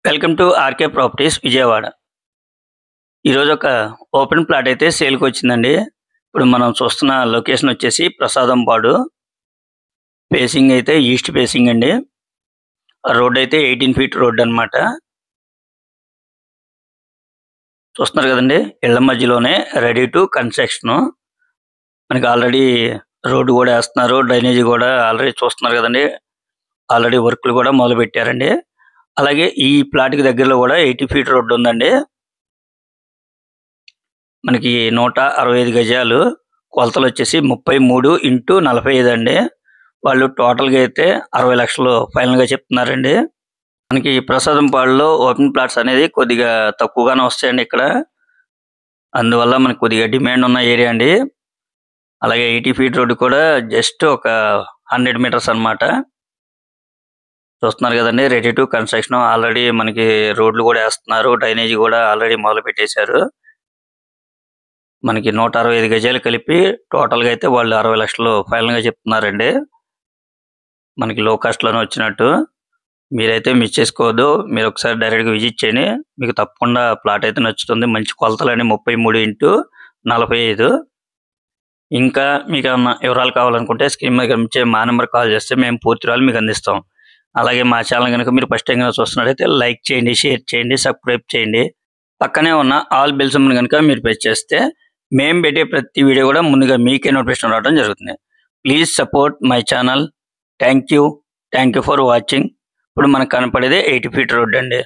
Welcome to RK properties Vijayawada. ఈరోజు ఒక open plot అయితే సేల్కి వచ్చిందండి. ఇప్పుడు మనం చూస్తున్న లొకేషన్ వచ్చేసి ప్రసాదంపాడు. ఫేసింగ్ అయితే ఈస్ట్ ఫేసింగ్ అండి. రోడ్ అయితే 18 ఫీట్ రోడ్ అనమాట. చూస్తున్నారు కదండి, ఇళ్ల మధ్యలోనే రెడీ టు కన్స్ట్రక్షన్. మనకి ఆల్రెడీ రోడ్డు కూడా వేస్తున్నారు, డ్రైనేజీ కూడా ఆల్రెడీ చూస్తున్నారు కదండి. ఆల్రెడీ వర్క్లు కూడా మొదలు పెట్టారండి. అలాగే ఈ ప్లాట్కి దగ్గరలో కూడా 80 ఫీట్ రోడ్డు ఉందండి. మనకి 165 గజాలు, కొలతలు వచ్చేసి 33x45 అండి. వాళ్ళు టోటల్గా అయితే 60 లక్షలు ఫైనల్గా చెప్తున్నారండి. మనకి ప్రసాదంపాడులో ఓపెన్ ప్లాట్స్ అనేది కొద్దిగా తక్కువగానే వస్తాయండి ఇక్కడ. అందువల్ల మనకి కొద్దిగా డిమాండ్ ఉన్న ఏరియా అండి. అలాగే 80 ఫీట్ రోడ్డు కూడా జస్ట్ ఒక 100 మీటర్స్ అనమాట. చూస్తున్నారు కదండి, రెడీ టు కన్స్ట్రక్షన్. ఆల్రెడీ మనకి రోడ్లు కూడా వేస్తున్నారు, డ్రైనేజీ కూడా ఆల్రెడీ మొదలు పెట్టేశారు. మనకి 165 గజాలు కలిపి టోటల్గా అయితే వాళ్ళు 60 లక్షలు ఫైనల్గా చెప్తున్నారండి. మనకి లో కాస్ట్లోనే వచ్చినట్టు. మీరైతే మిస్ చేసుకోవద్దు. మీరు ఒకసారి డైరెక్ట్గా విజిట్ చేయండి, మీకు తప్పకుండా ప్లాట్ అయితే నచ్చుతుంది. మంచి కొలతలని 33x45. ఇంకా మీకు ఏమన్నా వివరాలు కావాలనుకుంటే స్క్రీన్ మీద కనిపించే మా నెంబర్ కాల్ చేస్తే మేము పూర్తి వివరాలు మీకు అందిస్తాం. అలాగే మా ఛానల్ కనుక మీరు ఫస్ట్ టైం కనుక చూస్తున్నట్టయితే లైక్ చేయండి, షేర్ చేయండి, సబ్స్క్రైబ్ చేయండి. పక్కనే ఉన్న ఆల్ బెల్ సింబల్ కనుక మీరు ప్రెస్ చేస్తే మేము పెట్టే ప్రతి వీడియో కూడా ముందుగా మీకే నోటిఫికేషన్ రావడం జరుగుతుంది. Please support my channel. Thank you for watching. ఇప్పుడు మనకు కనపడేది 80 ఫీట్ రోడ్ అండి.